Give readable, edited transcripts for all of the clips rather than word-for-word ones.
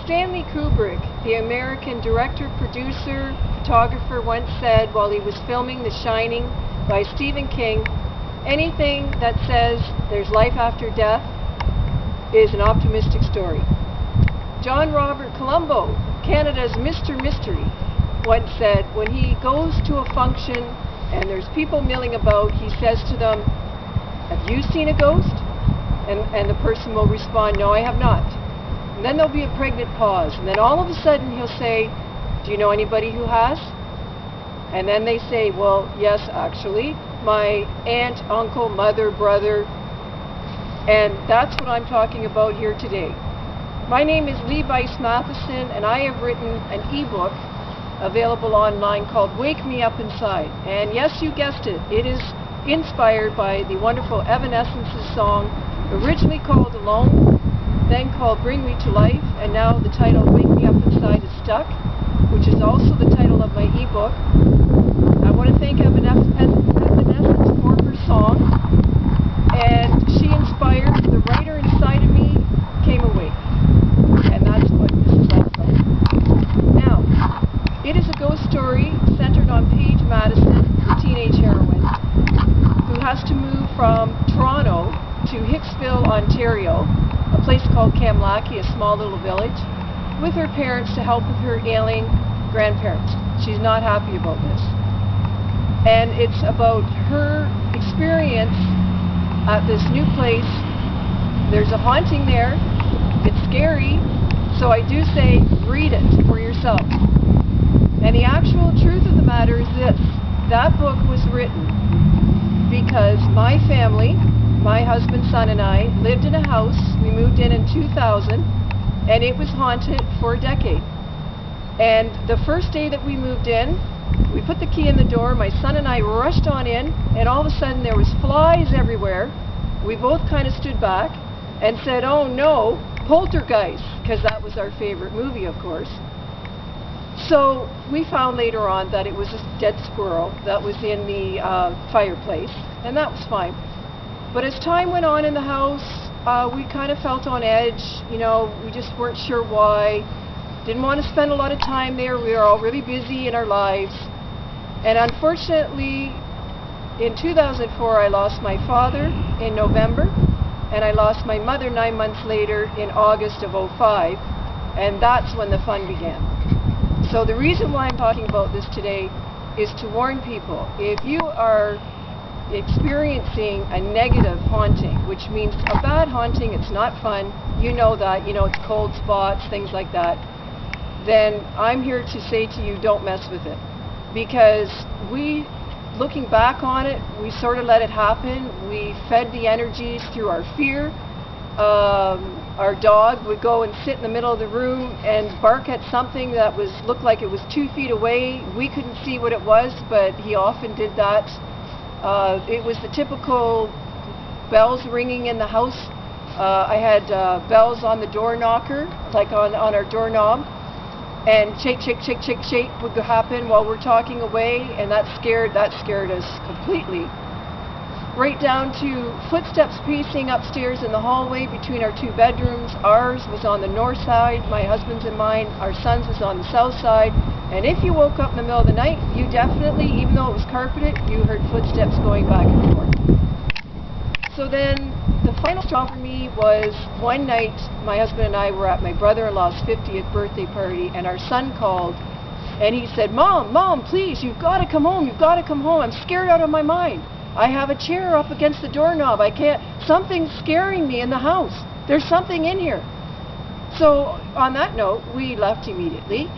Stanley Kubrick, the American director, producer, photographer, once said while he was filming The Shining by Stephen King, anything that says there's life after death is an optimistic story. John Robert Colombo, Canada's Mr. Mystery, once said when he goes to a function and there's people milling about, he says to them, "Have you seen a ghost?" And the person will respond, "No, I have not." And then there'll be a pregnant pause, and then all of a sudden he'll say, "Do you know anybody who has?" And then they say, "Well, yes, actually, my aunt, uncle, mother, brother." And that's what I'm talking about here today. My name is Bice-Matheson, and I have written an ebook available online called Wake Me Up Inside. And yes, you guessed it, it is inspired by the wonderful Evanescence's song, originally called Alone, then called Bring Me to Life, and now the title Wake Me Up Inside is stuck, which is also the title of my ebook. I want to thank Evanescence for her song, and she inspired the writer inside of me, came awake, and that's what this is all about. Now, it is a ghost story centered on Bice-Matheson, the teenage heroine, who has to move from Toronto to Hicksville, Ontario, a place called Kamlaki, a small little village, with her parents to help with her ailing grandparents. She's not happy about this. And it's about her experience at this new place. There's a haunting there. It's scary, so I do say read it for yourself. And the actual truth of the matter is this: that book was written because my family, my husband, son, and I lived in a house. We moved in 2000, and it was haunted for a decade. And the first day that we moved in, we put the key in the door, my son and I rushed on in, and all of a sudden there was flies everywhere. We both kind of stood back and said, "Oh no, poltergeist," because that was our favorite movie, of course. So we found later on that it was a dead squirrel that was in the fireplace, and that was fine. But as time went on in the house, we kind of felt on edge. You know, we just weren't sure why. Didn't want to spend a lot of time there. We were all really busy in our lives. And unfortunately, in 2004, I lost my father in November, and I lost my mother 9 months later in August of '05, and that's when the fun began. So the reason why I'm talking about this today is to warn people. If you are experiencing a negative haunting, which means a bad haunting, it's not fun, you know that, you know, it's cold spots, things like that, then I'm here to say to you, don't mess with it. Because looking back on it, we sort of let it happen. We fed the energies through our fear. Our dog would go and sit in the middle of the room and bark at something that looked like it was 2 feet away. We couldn't see what it was, but he often did that. It was the typical bells ringing in the house. I had bells on the door knocker, like on our doorknob, and shake, shake, shake, shake, shake would happen while we're talking away, and that scared us completely. Right down to footsteps pacing upstairs in the hallway between our 2 bedrooms. Ours was on the north side, my husband's and mine. Our son's was on the south side. And if you woke up in the middle of the night, you definitely, even though it was carpeted, you heard footsteps going back and forth. So then the final straw for me was one night my husband and I were at my brother-in-law's 50th birthday party, and our son called and he said, Mom, please, you've got to come home. You've got to come home. I'm scared out of my mind. I have a chair up against the doorknob. I can't, something's scaring me in the house. There's something in here. So on that note, we left immediately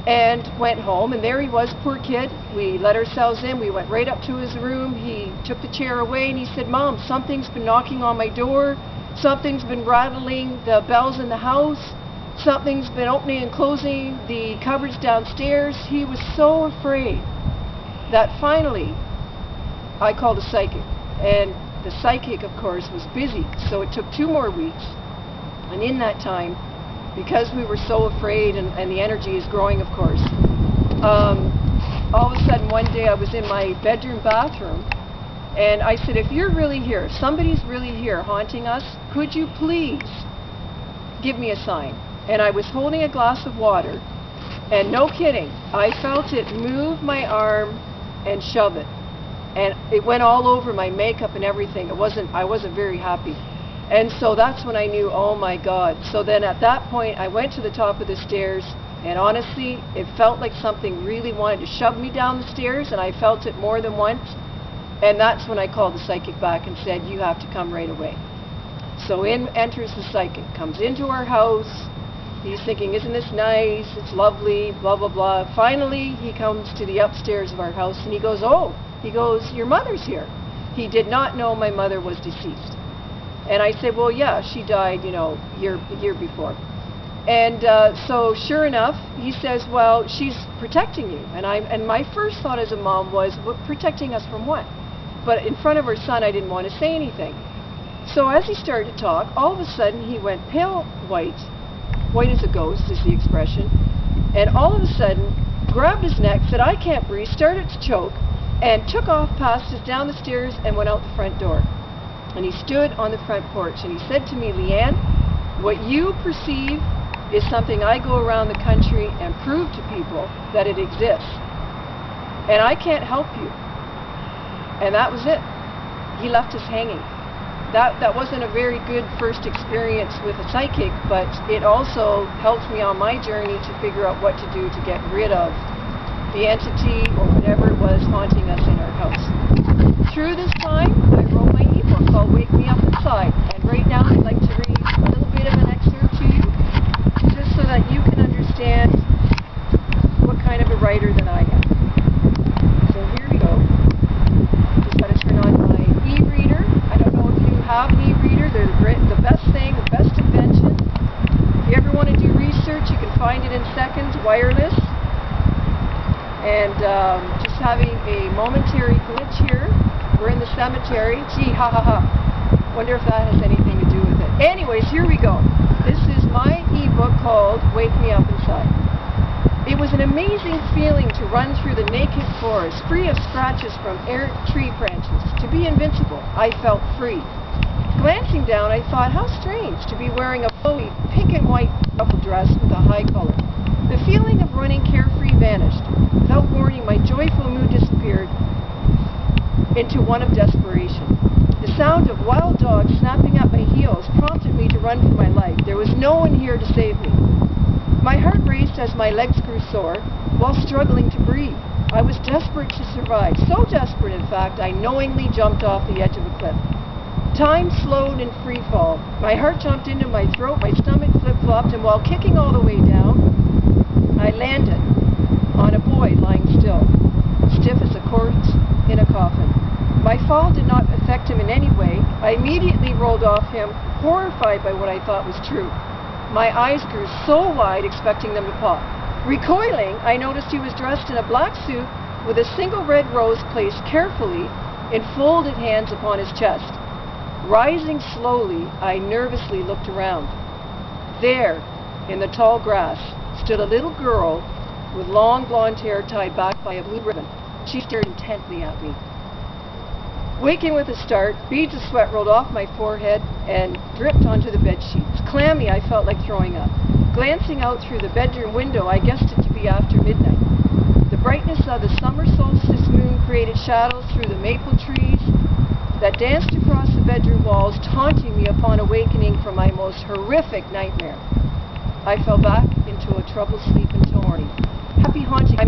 and went home, and there he was, poor kid. We let ourselves in. We went right up to his room. He took the chair away and he said, Mom, something's been knocking on my door. Something's been rattling the bells in the house. Something's been opening and closing the cupboards downstairs. He was so afraid that finally I called a psychic, and the psychic, of course, was busy, so it took 2 more weeks. And in that time, because we were so afraid, and the energy is growing, of course, all of a sudden one day I was in my bedroom bathroom, and I said, if you're really here, if somebody's really here haunting us, could you please give me a sign? and I was holding a glass of water, and no kidding, I felt it move my arm and shove it. And it went all over my makeup and everything. I wasn't very happy. And so that's when I knew, oh my God. So then at that point, I went to the top of the stairs, and honestly, it felt like something really wanted to shove me down the stairs, and I felt it more than once. And that's when I called the psychic back and said, you have to come right away. So in enters the psychic, comes into our house. He's thinking, isn't this nice? It's lovely, blah, blah, blah. Finally, he comes to the upstairs of our house, and he goes, your mother's here. He did not know my mother was deceased. And I said, well, yeah, she died, year before. And so sure enough, he says, well, she's protecting you. And my first thought as a mom was, well, protecting us from what? But in front of her son, I didn't want to say anything. So as he started to talk, all of a sudden he went pale white as a ghost is the expression, and all of a sudden grabbed his neck, said, I can't breathe, started to choke, and took off past us down the stairs and went out the front door. And he stood on the front porch and he said to me, Leanne, what you perceive is something I go around the country and prove to people that it exists. And I can't help you. And that was it. He left us hanging. That wasn't a very good first experience with a psychic, but it also helped me on my journey to figure out what to do to get rid of the entity or whatever it was haunting us in our house. Through this time, I wrote my ebook called Wake Me Up Inside, and right now I'd like to read a little bit of an excerpt to you, just so that you can understand what kind of a writer that I am. So here we go. Just got to turn on my e-reader. I don't know if you have an e-reader. They're the best thing, the best invention. If you ever want to do research, you can find it in seconds, wireless. And just having a momentary glitch here. We're in the cemetery. Gee, ha ha ha. Wonder if that has anything to do with it. Anyways, here we go. This is my ebook called Wake Me Up Inside. It was an amazing feeling to run through the naked forest, free of scratches from errant tree branches, to be invincible. I felt free. Glancing down, I thought, how strange to be wearing a flowy pink and white ruffle dress with a high collar. The feeling of running carefree vanished. Without warning, my joyful mood disappeared into one of desperation. The sound of wild dogs snapping at my heels prompted me to run for my life. There was no one here to save me. My heart raced as my legs grew sore while struggling to breathe. I was desperate to survive, so desperate, in fact, I knowingly jumped off the edge of a cliff. Time slowed in free fall. My heart jumped into my throat, my stomach flip-flopped, and while kicking all the way down, I landed on a boy lying still, stiff as a corpse in a coffin. My fall did not affect him in any way. I immediately rolled off him, horrified by what I thought was true. My eyes grew so wide, expecting them to pop. Recoiling, I noticed he was dressed in a black suit with a single red rose placed carefully in folded hands upon his chest. Rising slowly, I nervously looked around. There, in the tall grass, stood a little girl with long blonde hair tied back by a blue ribbon. She stared intently at me. Waking with a start, beads of sweat rolled off my forehead and dripped onto the bed sheets. Clammy, I felt like throwing up. Glancing out through the bedroom window, I guessed it to be after midnight. The brightness of the summer solstice moon created shadows through the maple trees that danced across the bedroom walls, taunting me upon awakening from my most horrific nightmare. I fell back into a troubled sleep until morning. Happy haunting,